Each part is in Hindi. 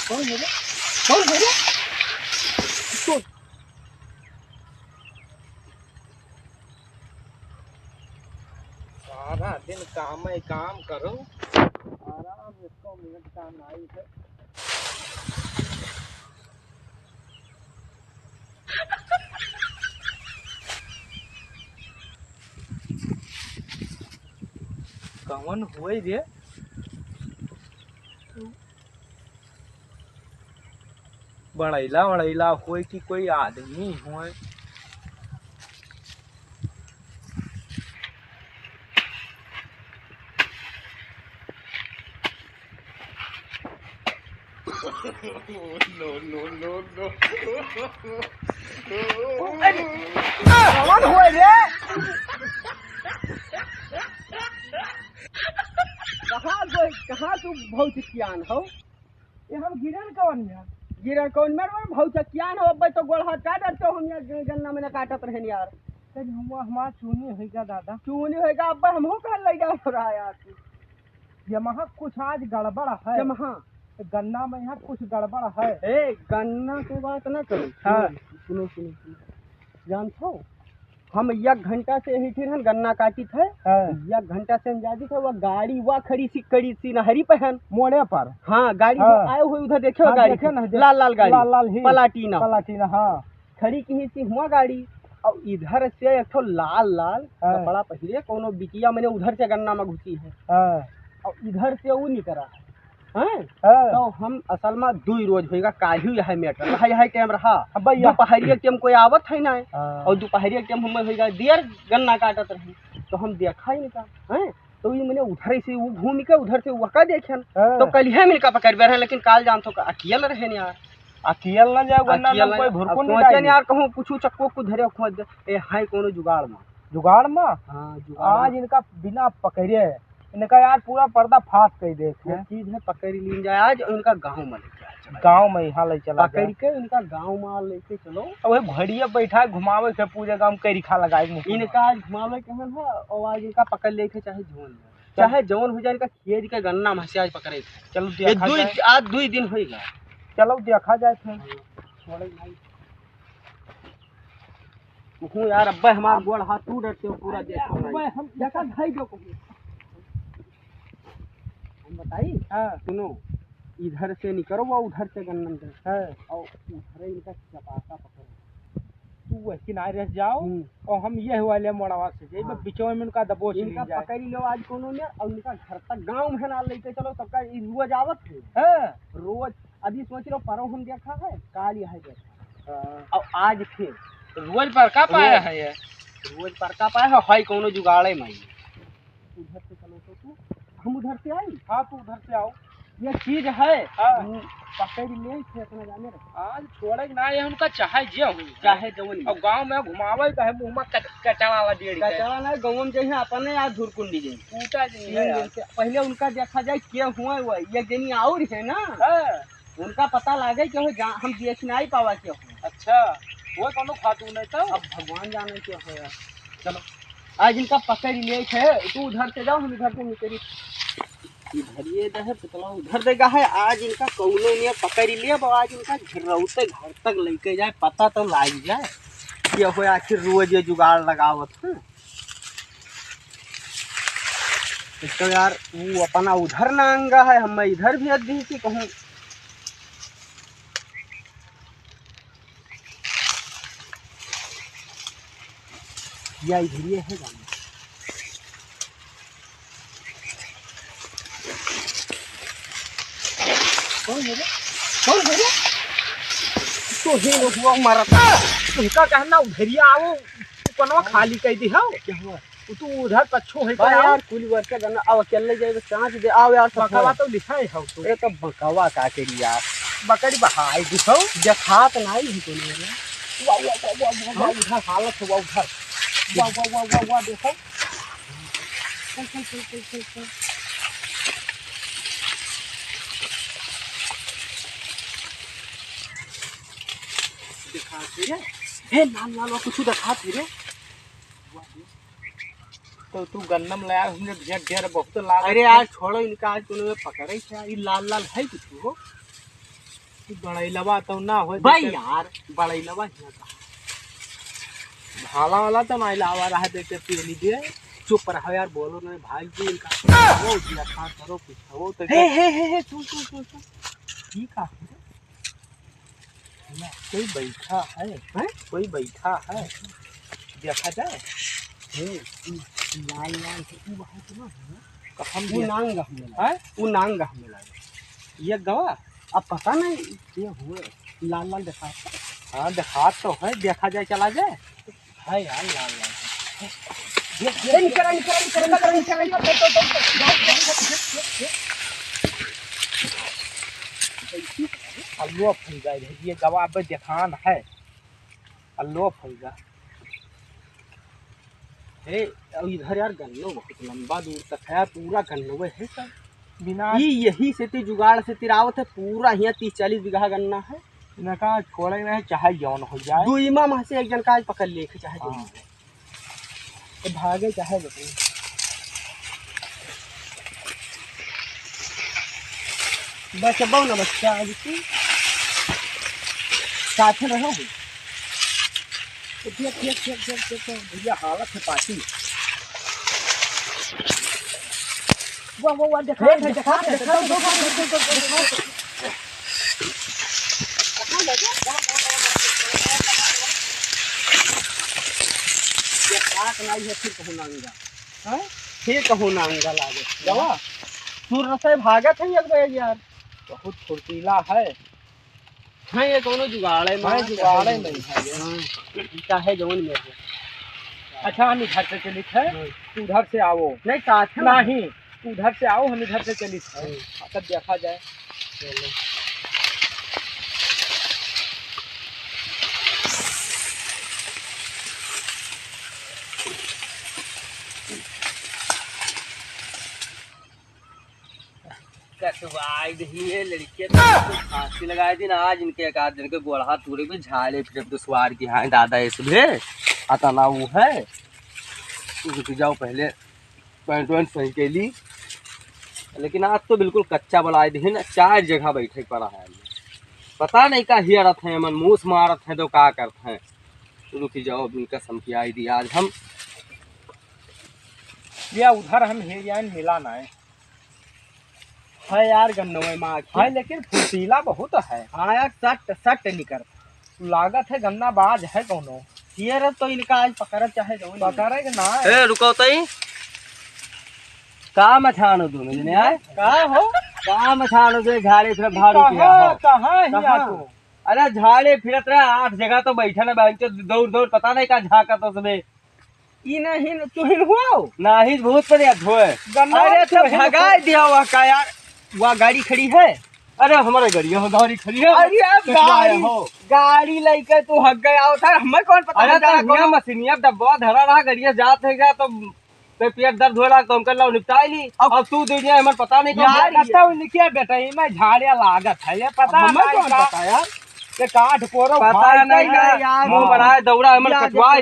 कौन है रे? कौन है रे? तो सारा दिन काम ही काम करो, आराम इसको मिनट का नहीं है। कौन हुए रे? बड़ैला बड़ैला हुए कि कोई आदमी हुए? नो नो नो नो कौन हुए रे? कहाँ तू भौचकियान हो? ये हम गिरन कौन है? गिरन कौन मेरे भौचकियान हो? अब तो गोड़ हाथ काटत तो हम यहाँ गन्ना में काटत रहन यार। हम हमारा चूनी होगा दादा, चूनी होगा। अब हम हो कर ले जा रहा यार। यहाँ कुछ आज गड़बड़ है। यहाँ गन्ना में यहाँ कुछ गड़बड़ है। ए गन्ना की बात ना करो। हाँ सुनो सुनो सुनो, जानते हम 1 घंटा से यही फिर गन्ना काटी थे। 1 घंटा से अंजादी थे। वो गाड़ी वह खड़ी सी नहरी पहन मोड़े पर। हाँ गाड़ी आए हुए उधर देखे। हाँ, गाड़ी देखे ना, लाल लाल गाड़ी, लाल लाल ही पलाटीना पलाटीना। हाँ खड़ी की सी हुआ गाड़ी। और इधर से एक तो लाल लाल कपड़ा पहले कोनो बिटिया मैंने उधर से गन्ना में घुसी है। और इधर से वो निकला है। तो हम असल में 2 रोज होगा काल्हि यह मैटर रहा टाइम रहा। दोपहरिया टाइम कोई आवत है ना। और दोपहरिया टाइम हम होगा देर गन्ना काटत रही। तो हम देखा ही नहीं है। तो ये मैंने उधर से वो घूम के उधर से वह देखे। तो कल है मिलकर पकड़ रहे, लेकिन काल जानते हो अकेल रहे यार। अकेल ना जाओ गन्ना में कोई भुरको नहीं यार। कहूँ कुछ चक्को को धरे खोज ए है कोनो जुगाड़ में। जुगाड़ में हाँ आज इनका बिना पकड़े इनका यार पूरा पर्दा फाश कर दे। चीज है पकड़ ली जाए आज उनका गाँव में लेके। गाँव में यहाँ ले चला पकड़ के उनका गाँव में लेके चलो। वही भड़िया बैठा घुमावे से पूरे गाँव कई रिखा लगाए। इनका आज घुमावे कहन है और आज इनका पकड़ लेके चाहे जौन हो जाए। इनका खेत के गन्ना में से आज पकड़े। चलो आज 2 दिन होगा। चलो देखा जाए फिर यार। अब्बा हमारा गोड़ हाथ टूट रहे पूरा देखा। हम देखा भाई जो हम बताई। हाँ सुनो, इधर से निकलो वो उधर से गन्ना है और उधर इनका चपासा पकड़ो। तू वैसे ना रह जाओ और हम ये वाले मोड़वा से बिचो में उनका दबोच इनका पकड़ लो आज कोनो ने। और उनका घर तक गांव में ना लेके चलो। सबका रोज आवत है। रोज अभी सोच लो परो हम देखा है काल यह देखा। और आज फिर रोज पर का पाया है। ये रोज पर का पाया है कोनो जुगाड़े में। उधर से चलो तो तू हम उधर से आई। हाँ तू उधर से आओ। ये चीज है पकड़ ले अपना जाने रख। आज छोड़े ना ये उनका चाहे चाहे जवन। और गांव में घुमावे कहे मुंह में कचवावा डेढ़ कचवा ना गांव में जइए अपने आज धुरकुंडी जई कूटा जई। पहले उनका देखा जाए क्या हुआ हुआ ये जनी और है ना। उनका पता लागे कि हम देख नहीं पावा क्या हो। अच्छा वो कोनो खातू नहीं तो अब भगवान जाने क्या हो। चलो आज इनका पकड़ ले है। तू उधर से जाओ हम इधर से निकली। इधर ये इधर तो चलो उधर देगा है। आज इनका कौनो ने पकड़ लिए। आज इनका घरौते घर तक लेके जाए पता तो लाग जाए क्या हो। आखिर रोज ये जुगाड़ लगावत है। तो यार वो अपना उधर ना अंगा है। हम इधर भी अद्दी की कहूँ। या इधर ये है गाना। कौन है रे? कौन है रे? तो हे लोग हुआ मारा था। उनका कहना उधरिया आओ कनवा खाली कह दी हो। क्या हुआ? तू उधर पछो है का यार। कुल वर्ष का गन्ना अब अकेले जाए चांच दे आओ यार। बकवा तो लिखा है हो तो। ये तो बकवा का करी यार। बकरी बहाई दिखाओ देखात नहीं है कोई ने। वाह वाह वाह वाह उधर हालत हुआ उधर। वाह वाह वाह वाह वाह देखो। चल दिखाती रे। हे लाल लाल कुछ दिखाती रे। तो तू गन्नम लाया हमने भेड़ ढेर बहुत लाल। अरे यार छोड़ो इनका आज कोनो पकड़े क्या। ये लाल लाल है कुछ हो। बड़ैलवा तो ना हो भाई यार बड़ैलवा हिया का भाला वाला तो नहीं लावा रहा देते पी लीजिए। चुप रहो यार, बोलो नहीं भाई जी इनका वो दिया था करो पीछा वो तो हे सुन ठीक है। कोई बैठा है, कोई बैठा है, देखा जाए। लाल लाल से वहां से ना हम वो नांग है वो नांग हमें लगे ये गवा। अब पता नहीं ये हुए लाल लाल देखा। हाँ देखा तो है, देखा जाए चला जाए है यार लाल लाल। अल्लो फैगा ये गवा पे देखान है। अल्लो फैगा हे इधर यार गन्नो बहुत लंबा दूर तक है, पूरा गन्नो है सब बिना यही से ती जुगाड़ से तिरावत है पूरा। यहाँ 30-40 बीघा गन्ना है। इनका छोड़े नहीं चाहे जौन हो जाए। दुईमा में से एक जन का पकड़ ले चाहे जौन तो भागे चाहे बताइए। बस बहु ना बच्चा आज की साथ रहो भैया हालत है पार्टी। वाह देखा फिर कहूँ नांगा लागे गवा सूर रसे भागत है यार बहुत फुर्तीला है। हाँ ये कोनो जुगाड़ है, मैं जुगाड़ नहीं है चाहे जौन में है। अच्छा हम इधर से चलित है, तू उधर से आओ। नहीं साथ नहीं, तू उधर से आओ, हम इधर से चलित है। तब देखा जाए। चलो लड़के फांसी लगाए दिन आज इनके एक आध दिन के गोड़ा तूरे भी झाड़े फिर दुश्वार की हाँ दादा इसलिए आता ना वो है। रुक जाओ पहले पैंट वैंट सही के ली। लेकिन आज तो बिल्कुल कच्चा बनाए दिन 4 जगह बैठे पड़ा है। पता नहीं का हियरत है मन मूस मारत है तो का करते हैं। रुक जाओ इनका समझाई दी आज हम या उधर हम हेरियान मिला ना है यार गन्नो माँ है, लेकिन फुर्तीला बहुत है। हाँ यार सट निकर लागत है गन्ना बाज है कोनो ये तो इनका आज पकड़ चाहे पकड़े के ना है। रुको तई का मछानो दोनों जने आए का हो का मछानो दे झाड़े फिर भाड़ू किया कहां हिया तू। अरे झाड़े फिरत रहा 8 जगह तो बैठा ना बैंक दौड़ पता नहीं का झाका तो सबे ई नहीं तू हिन हुआ ना ही बहुत पर याद होए। अरे तो भगाए दिया हुआ का यार वहाँ गाड़ी खड़ी है। अरे हमारे गाड़ी खड़ी है। अरे गाड़ी लेके तू हक गया था हमें कौन पता। अरे मशीनिया डब्बा धरा रहा गाड़िया जात है क्या तो पेट दर्द हो रहा तो हम कर ला निपटाई ली। अब तू दुनिया हमें पता नहीं क्या बेटा मैं झाड़िया लागत है ये पता यार काठ पोरो पता नहीं यार मुंह बनाए दौड़ा हमर कटवाए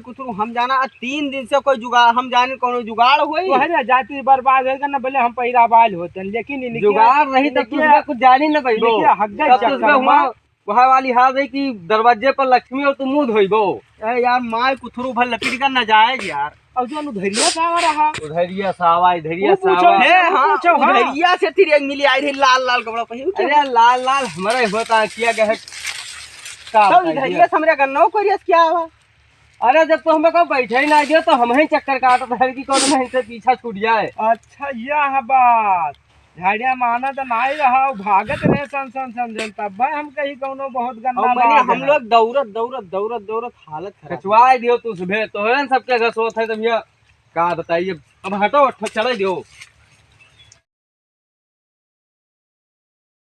कुछ हम जाना 3 दिन से कोई जुगाड़ हम जाने कोनो जुगाड़ होई है जाति बर्बाद है ना बोले हम पैरा बाल होते हैं लेकिन जुगाड़ नहीं तो कुछ जानी ना भाई वहाँ वाली हाल है कि दरवाजे पर लक्ष्मी और तुम मुंह धोइबो यार माय कुथरू भर लपीट कर न जाए यार। अब जो उधरिया सावा रहा उधरिया सावा उधरिया से फिर एक मिली आई थी लाल कपड़ा पहन। अरे लाल हमारे होता किया गया है तो उधरिया हमरे गन्नो कोरियस क्या हुआ। अरे जब तो हमें को बैठे ही ना दियो तो हम ही चक्कर काटत है कि कौन में से पीछा छूट जाए। अच्छा यह बात झाड़िया माना तो नहीं रहा भागत रहे समझन तब हम कहीं कोनो बहुत गंदा हम लोग दौड़त हालत खचवाए दियो तू सुबह तो सबके घर सोत है तब ये का बताइए। अब हटो चले दियो